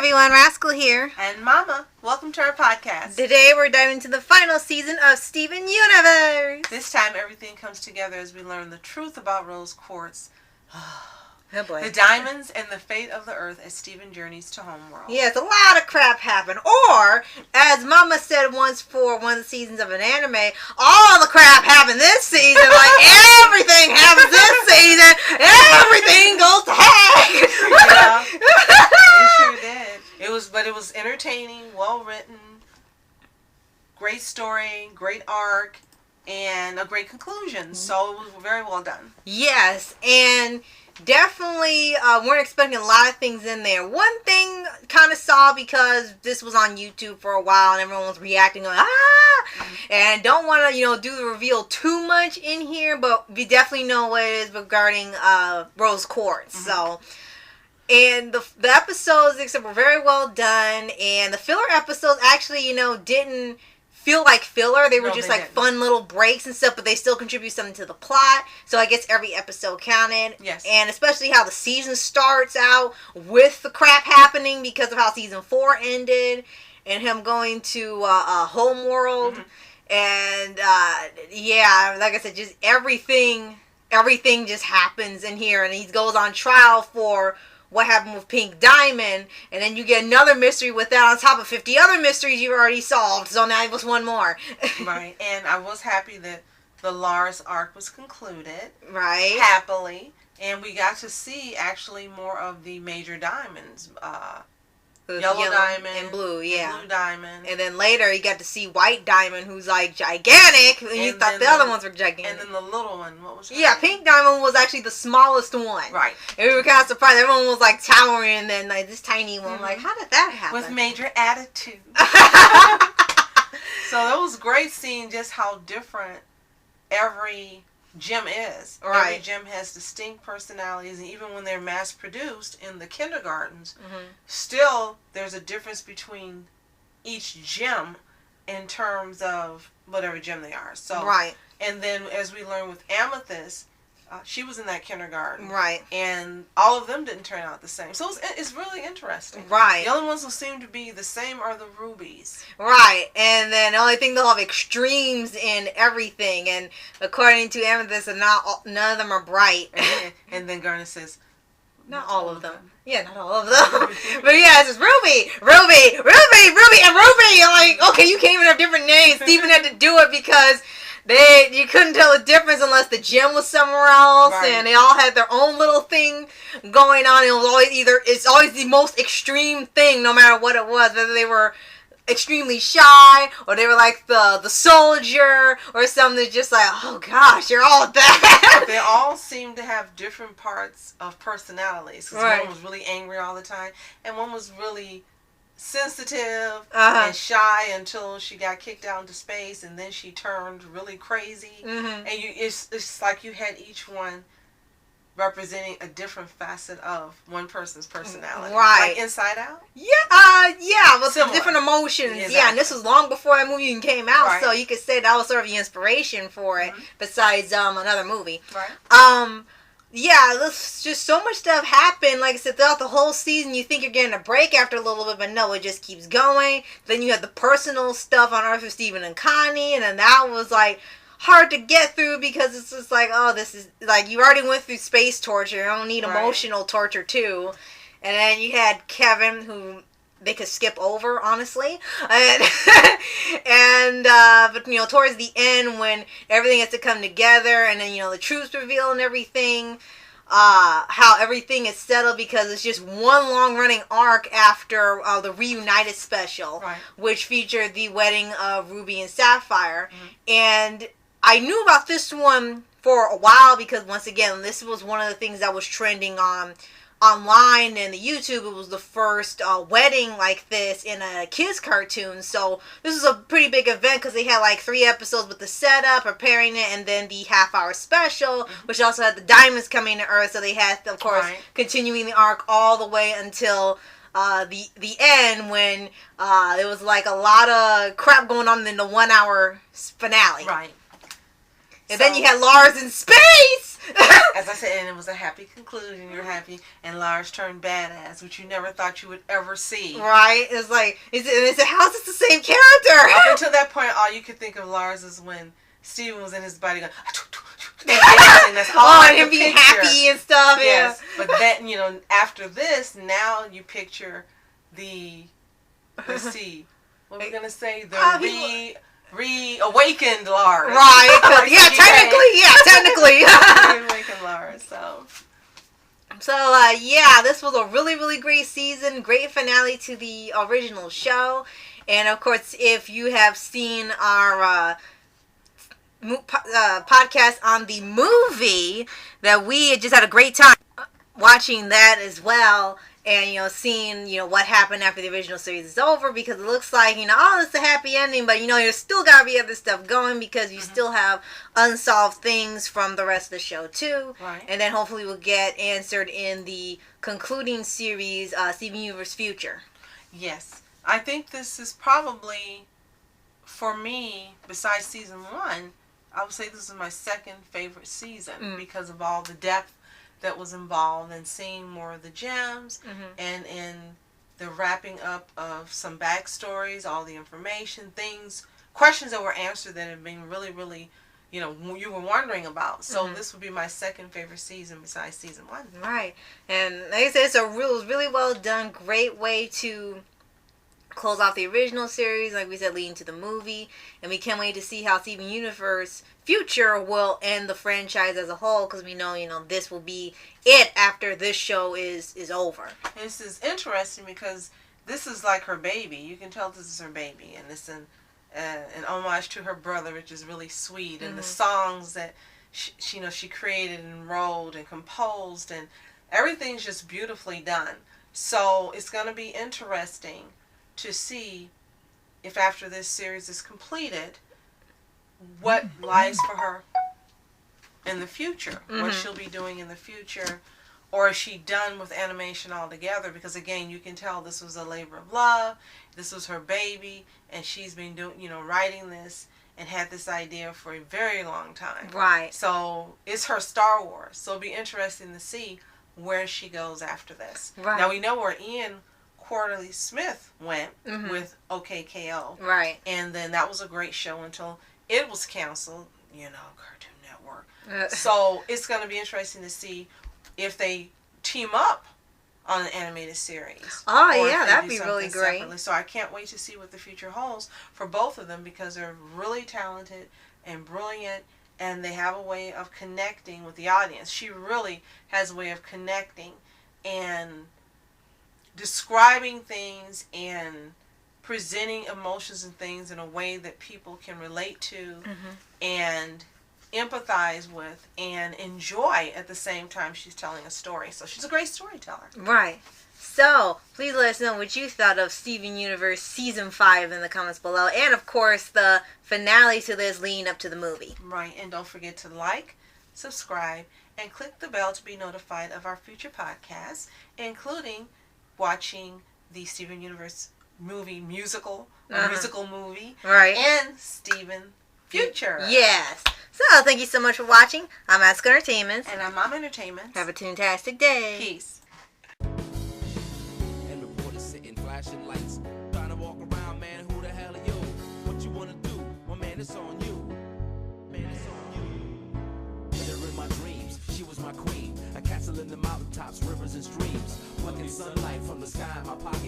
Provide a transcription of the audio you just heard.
everyone, Rascal here. And Mama, welcome to our podcast. Today we're diving into the final season of Steven Universe. This time everything comes together as we learn the truth about Rose Quartz. Oh boy. The diamonds and the fate of the earth as Steven journeys to Homeworld. Yes, a lot of crap happened. Or, as Mama said once for one of the seasons of an anime, all the crap happened this season. Like, everything happens this season. Everything goes to heck. Yeah, it sure did. It was entertaining, well written, great story, great arc, and a great conclusion. So it was very well done. Yes, and definitely weren't expecting a lot of things in there. One thing kind of saw because this was on YouTube for a while and everyone was reacting going, and don't want to, do the reveal too much in here, but we definitely know what it is regarding Rose Quartz. So, and the episodes, except were very well done, and the filler episodes actually, didn't feel like filler. They were just like fun little breaks and stuff, but they still contribute something to the plot. So I guess every episode counted. Yes. And especially how the season starts out with the crap happening because of how season 4 ended and him going to Homeworld. And yeah, like I said, just everything just happens in here, and he goes on trial for what happened with Pink Diamond, and then you get another mystery with that on top of 50 other mysteries you've already solved, so now it was one more. Right, and I was happy that the Lars arc was concluded. Right. Happily, and we got to see actually more of the major diamonds. Yellow diamond and blue, yeah. Blue diamond. And then later you got to see white diamond, who's like gigantic, and you thought the other ones were gigantic. And then the little one, what was her name? Pink diamond was actually the smallest one. Right. And we were kind of surprised. Everyone was like towering, and then like this tiny one. Like, how did that happen? With major attitude. So that was great seeing just how different every gym is. Right. Every gym has distinct personalities, and even when they're mass produced in the kindergartens, still there's a difference between each gym in terms of whatever gym they are. So right. And then as we learn with Amethyst, she was in that kindergarten. Right. And all of them didn't turn out the same. So it's really interesting. Right. The only ones who seem to be the same are the rubies. Right. And then the only thing, they'll have extremes in everything. And according to Amethyst, none of them are bright. And then Garnet says, not all of them. Yeah, not all of them. But yeah, it's just Ruby, and Ruby. I'm like, okay, you can't even have different names. Steven had to do it because you couldn't tell the difference unless the gym was somewhere else, right. And they all had their own little thing going on. It was it's always the most extreme thing, no matter what it was, whether they were extremely shy or they were like the soldier or something. Just like, oh gosh, you're all that. They all seem to have different parts of personalities. Because right. One was really angry all the time, and one was really sensitive and shy until she got kicked out into space, and then she turned really crazy. And it's like you had each one representing a different facet of one person's personality. Right. Like Inside Out? Yeah, with similar. Different emotions. Exactly. Yeah, and this was long before that movie even came out, right. So you could say that was sort of the inspiration for it, besides another movie. Right. Yeah, there's just so much stuff happened. Like I said, throughout the whole season, you think you're getting a break after a little bit, but no, it just keeps going. Then you have the personal stuff on Earth with Steven and Connie, and then that was like hard to get through because it's just like, oh, this is like you already went through space torture. You don't need emotional torture too. And then you had Kevin, who they could skip over, honestly. But towards the end, when everything has to come together, and then the truth's revealed and everything, how everything is settled because it's just one long running arc after the Reunited special, right. Which featured the wedding of Ruby and Sapphire. And I knew about this one for a while because, once again, this was one of the things that was trending online and the YouTube. It was the first wedding like this in a kids cartoon, so this was a pretty big event because they had like 3 episodes with the setup, preparing it, and then the half-hour special, which also had the diamonds coming to Earth, so they had, of course, continuing the arc all the way until the end, when there was like a lot of crap going on in the 1-hour finale. Right. And then you had Lars in space! As As I said, and it was a happy conclusion. You're happy, and Lars turned badass, which you never thought you would ever see. Right? It's like, how is this the same character? Up until that point, all you could think of Lars is when Steven was in his body going, and that's all and him being happy and stuff. Yes, but then, after this, now you picture let's see, what are we going to say? The reawakened Lars. Right. Technically. Reawakened Lars, So, this was a really, really great season. Great finale to the original show. And, of course, if you have seen our podcast on the movie, that we just had a great time watching that as well. And, seeing, what happened after the original series is over, because it looks like, it's a happy ending, but, there's still got to be other stuff going, because you still have unsolved things from the rest of the show, too. Right. And then hopefully we'll get answered in the concluding series, Steven Universe Future. Yes. I think this is probably, for me, besides season 1, I would say this is my second favorite season, because of all the depth that was involved in seeing more of the gems, and in the wrapping up of some backstories, all the information, questions that were answered that have been really, really, you were wondering about. So this would be my second favorite season besides season 1. Right. And like I said, it's really well done. Great way to close off the original series, like we said, leading to the movie. And we can't wait to see how Steven Universe Future will end the franchise as a whole, because we know, this will be it after this show is over. This is interesting because this is like her baby. You can tell this is her baby, and it's an homage to her brother, which is really sweet. And the songs that she created and wrote and composed, and everything's just beautifully done. So it's going to be interesting to see if after this series is completed, what lies for her in the future, what she'll be doing in the future, or is she done with animation altogether? Because again, you can tell this was a labor of love. This was her baby, and she's been doing, writing this and had this idea for a very long time. Right. So it's her Star Wars. So it'll be interesting to see where she goes after this. Right. Now we know where Ian Quarterly Smith went with OKKO. Right. And then that was a great show until it was canceled, Cartoon Network. So it's going to be interesting to see if they team up on an animated series. Oh, yeah, that'd be really great. Separately. So I can't wait to see what the future holds for both of them, because they're really talented and brilliant, and they have a way of connecting with the audience. She really has a way of connecting and describing things and presenting emotions and things in a way that people can relate to and empathize with and enjoy at the same time she's telling a story. So she's a great storyteller. Right. So please let us know what you thought of Steven Universe Season 5 in the comments below. And of course the finale to this leading up to the movie. Right. And don't forget to like, subscribe, and click the bell to be notified of our future podcasts, including watching the Steven Universe musical movie, right, and Steven Future. Yes. So thank you so much for watching. I'm Ask Entertainment. And I'm Mom Entertainment. Have a fantastic day. Peace. And reporters sitting, flashing lights, trying to walk around, man, who the hell are you? What you wanna do? Well, man, it's on you. Man, it's on you. Met her in my dreams, she was my queen. A castle in the mountaintops, rivers and streams. Plucking sunlight from the sky in my pocket.